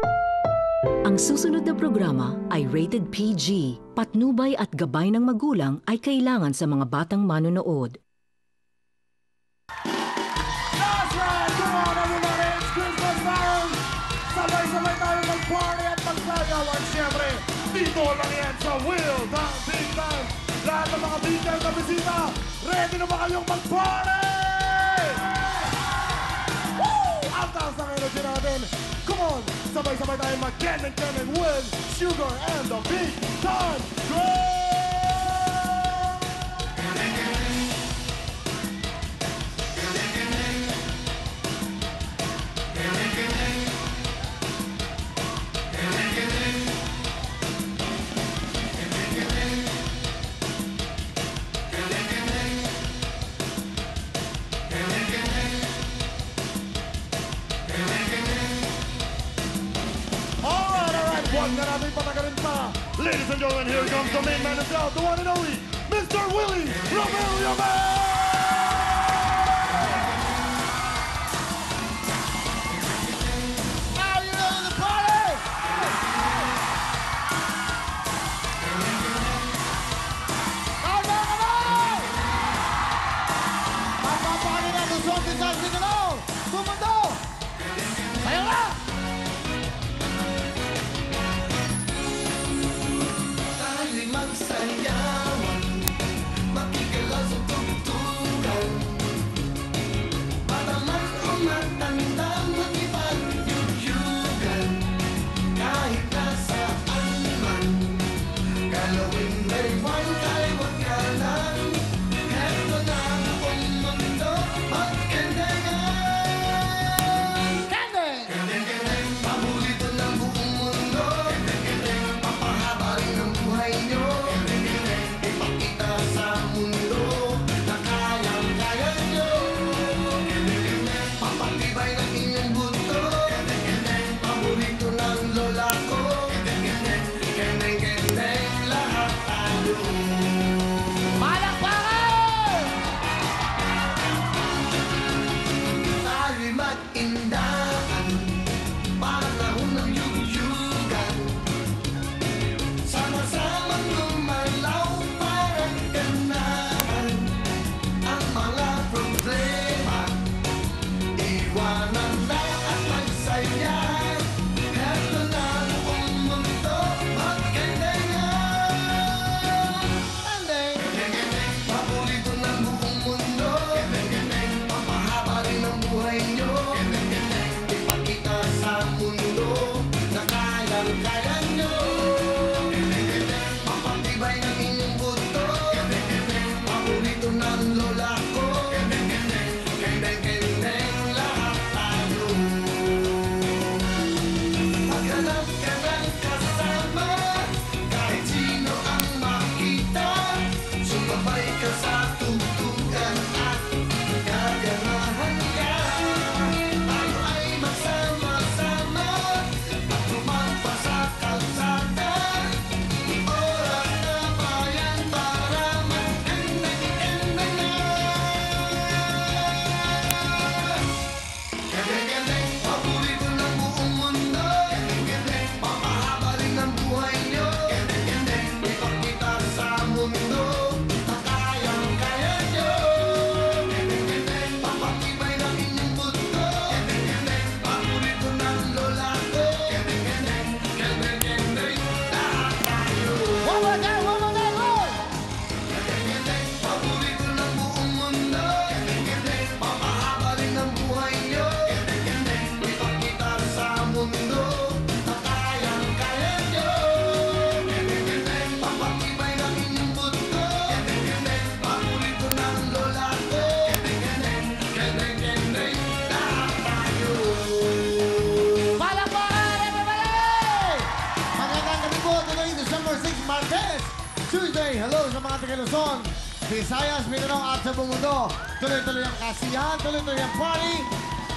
Ang susunod na programa ay rated PG. Patnubay at gabay ng magulang ay kailangan sa mga batang manonood. That's right! Come on everybody! It's Christmas time! Sabay-sabay tayo mag-party at magsayaw. At syempre, dito lang yan sa Will Down Big Time. Lahat ng mga big time na bisita, ready na ba kayong mag-party? Woo! Ang taas ng energy natin. Come on! Sabay-sabay tayo mag-Ken with Sugar and the Big Time Crew! Huwag na natin patagalin pa. Ladies and gentlemen, here comes the main man himself, the one and only, Mr. Willie Romero, man! Are you ready to party? Come on! Magpapari na gusto ang design signal! Sumundo! Sayo na! Magsayawan, makikalaw sa tugtugan. Bata man o matanda, makipagyugyugan. Kahit nasaan man, galawin may buwan kay wagyanan. Heto na ang mundo, magkandagan. Kandeng! Kandeng, paborito ng buong mundo. Papahaba rin ang buhay nyo. Tuesday, hello sa mga taga Luzon, Visayas, Mindanao at sa buong mundo. Tuloy-tuloy ang kasiyahan, tuloy-tuloy ang party.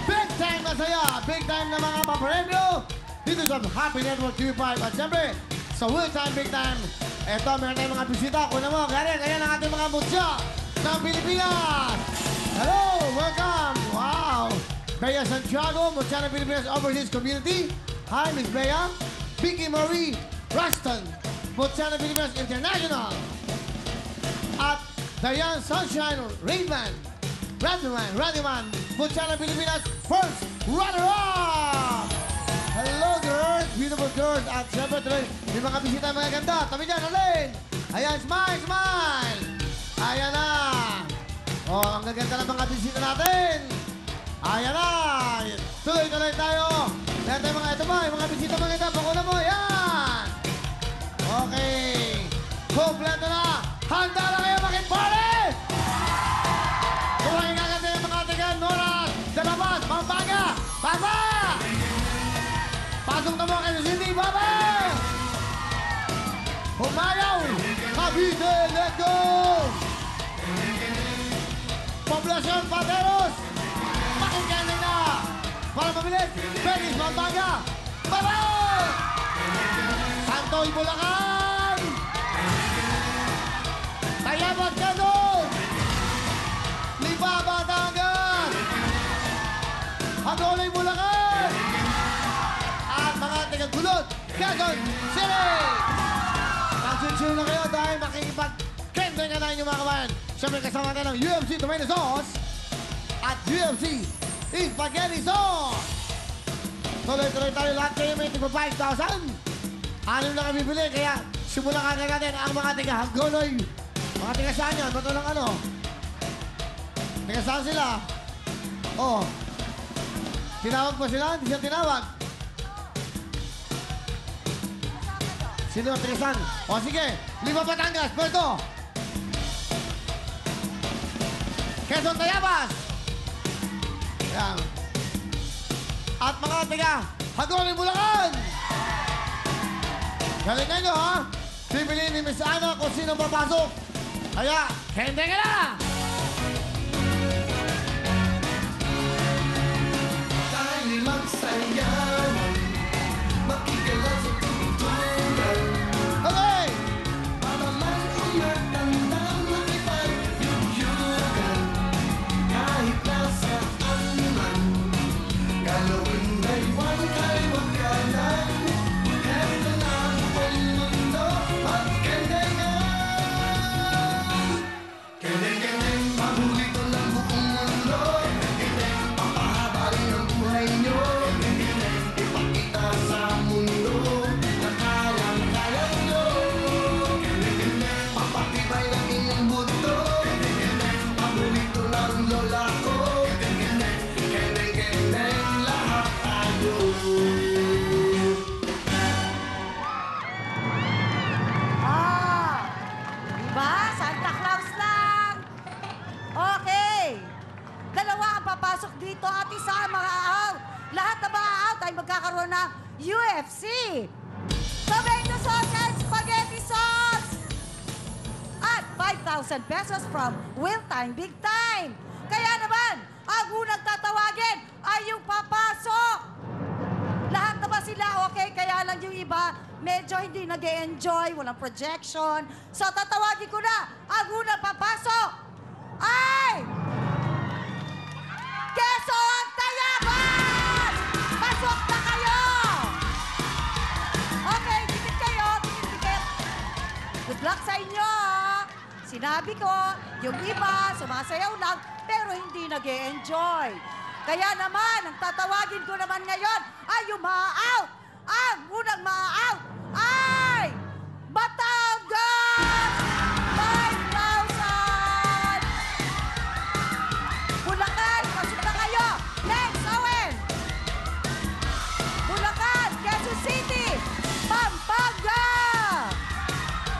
Big time na saya, big time na mga papremyo. Dito sa Happy Network TV5 at siyempre sa Will Time Big Time. Eto, meron tayong mga bisita. Kuna mo, Karen, ayan ang ating mga mutya ng Pilipinas. Hello, welcome. Wow. Bea Santiago, mutya ng Pilipinas Overseas Community. Hi, Miss Bea. Vicky Marie Ruston. Putsana Pilipinas International. At Diane Sunshine Raidman. Radioman. Putsana Pilipinas First Runner-Up. Hello, girls. Beautiful girls. At syempre tuloy, may mga bisita mga ganda. Tabi dyan, alin. Ayan, smile. Ayan na. Oh, ang gaganda ng mga bisita natin. Ayan na. Tuloy-tuloy tayo. Meron tayo mga ito ba, yung mga bisita mga ito. Pakuna mo, yan. Okay. Kompleto na. Handa na kayo makipari. Kung ang gaganda yung mga tigan, Nora, Dalabas, Pampanga, Papa! Pasok na mo kayo, Cindy, Papa! Humayaw! Cavite, let's go! Poblacion, Pateros! Pakingganin na! Para mabilis, Benis, Pampanga, Papa! Santoy, Bulacan! Tayabas, Quezon! Lipa, Batangas! Hagolay, Bulacan! At mga taga-gulod, Quezon City! Nagsunsyon na kayo dahil makikipag-kenden ka tayo yung mga kabayan. Siyempre kasama tayo ng UFC Tomato Sauce at UFC Spaghetti Sauce! Tuloy-tuloy tayo lahat kayo may tigpa 5,000. Anim na kami bili, kaya simulan ka natin ang mga taga-Hagolay. Mga taga-saan yan? Bato ng ano? Taga-saan sila? Oh. Tinawag pa sila? Hindi siya tinawag. Sino ang taga-saan? O sige, Lima Batangas, Puerto. Quezon Tayabas. Yan. At mga taga Hagolay, Bulacan. Galingan nyo, ha? Pipiliin ni Miss Ana kung sino papasok. Kaya, kende ka na! Tayo'y magsayaw, makikilala sa tutulan. Okay! Para man umatandang makipag-yugyugan, kahit nasaan man, galawin ay huwag kay magkalan. Heto na ang mundo at kendengan. Kendeng-kendeng, pabulito ng buong mundo. Kendeng-kendeng, papahabalin ang buhay nyo. Kendeng-kendeng, ipakita sa mundo na kayang-kaya nyo. Kendeng-kendeng, papatibay ng inyong buto. Kendeng-kendeng, pabulito ng lola ko. Kendeng-kendeng, kendeng-kendeng, lahat tayo. Diba? Santa Claus lang! Okay. Dalawa ang papasok dito at isa ang mga out. Lahat na mga out ay magkakaroon ng UFC. Tomato sauce and spaghetti sauce! At 5,000 pesos from Will Time Big Time. Kaya naman, ang unang tatawagin ay yung papasok. Lahat na ba sila okay? Kaya lang yung iba, medyo hindi nag-e-enjoy, walang projection. So, tatawagin ko na ang unang papasok ay... Quezon Tayabas! Pasok na kayo! Okay, dikit kayo, dikit. Good luck sa inyo, ha? Sinabi ko, yung iba, sumasayaw lang, pero hindi nag-e-enjoy. Kaya naman, ang tatawagin ko naman ngayon ay yung ma-out. Ang unang ma-out ay Batangas! 5,000! Bulacan, pasok na kayo! Next, Owen! Bulacan, Quezon City! Pampanga!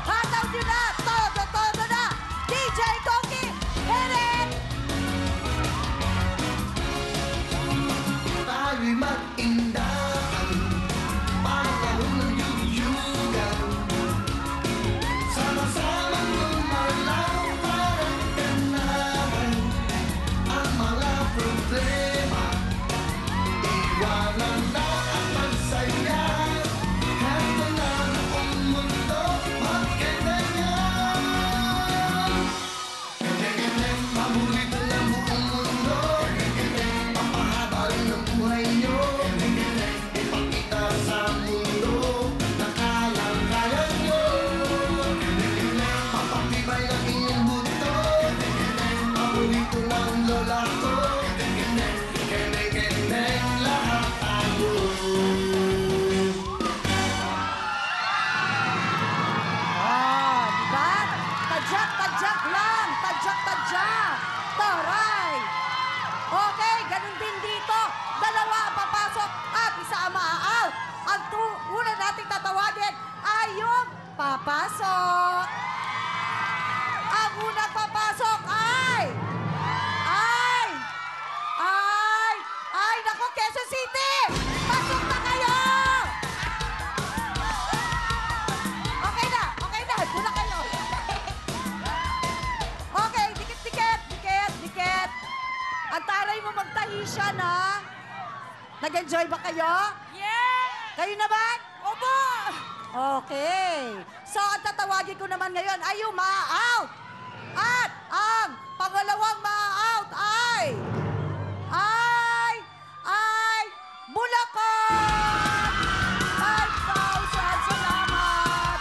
Hataw nyo na! Todo na! DJ Donkey! Hit it! Tayo'y mag-indahan papasok. Ang unang papasok ay... Naku, Quezon City! Pasok na kayo! Okay na. Muna kayo. Okay, dikit. Ang taray mo magtahisyan, ha? Nag-enjoy ba kayo? Yeah! Kayo naman? Opo! Okay. So, ang tatawagin ko naman ngayon ay yung ma-out. At ang pangalawang ma-out ay Bulacan! 5,000, salamat!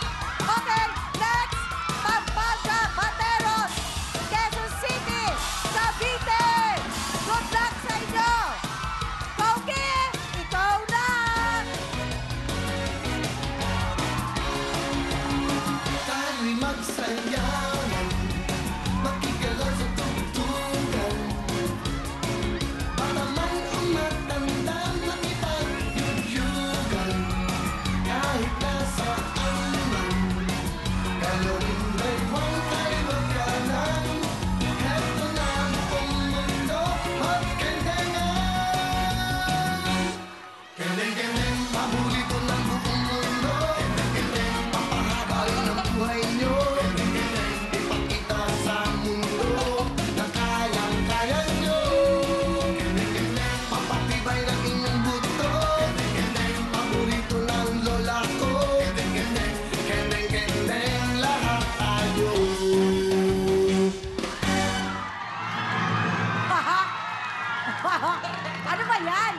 Okay, next, Pampanga, Bateros, Quezon City, Cavite! Good luck sa inyo! Pauki, ikaw na! Tayo'y magsayawan, makigalaw sa tugtugan. Para man ang matanda, makipagyugyugan. Kahit nasaan man, galawin may buwan tayo magkanan. Heto na ang buong mundo, magkandangan. Kendeng-kendeng, paborito ng buong mundo. Kendeng-kendeng, papahaba rin ang buhay nyo. Kendeng-kendeng, ipakita sa mundo na kayang-kaya nyo. Kendeng-kendeng, papatibay ng inyong buto. Kendeng-kendeng, paborito ng lola ko. Kendeng-kendeng, kendeng-kendeng, lahat tayo. Ano ba yan?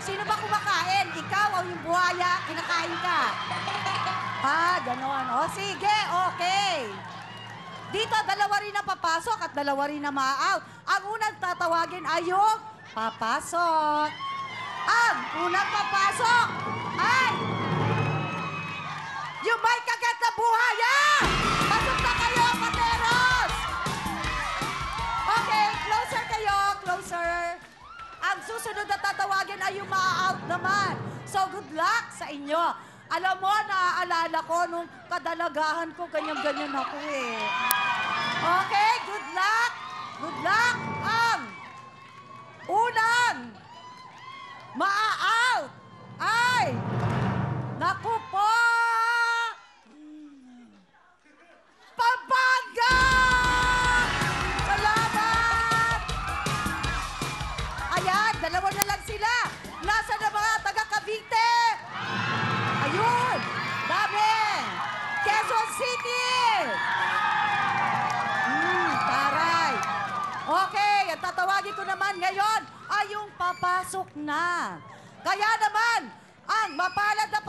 Sino ba kumakain? Ikaw o yung buhaya? Kinakain ka? Ganon. O, sige, okay. Dito, dalawa rin ang papasok at dalawa rin ang ma-out. Ang unang tatawagin ay yung papasok. Ang unang papasok ay yung may kagat na buhaya! Pasok na kayo, Pateros! Okay, closer kayo, closer. Ang susunod na tatawagin ay yung ma-out naman. So, good luck sa inyo. Alam mo, naaalala ko nung kadalagahan ko, ganyan-ganyan ako eh. Okay, good luck. Good luck. Ang unang ma-out ay... Naku po! Pampanga! Salamat! Ayan, dalawa na lang sila. Nasa na mga taga Cavite? Ayun, dami. Quezon City! Taray. Okay, ang tatawagin ko naman ngayon ay yung papasok na. Kaya naman, ang mapalad na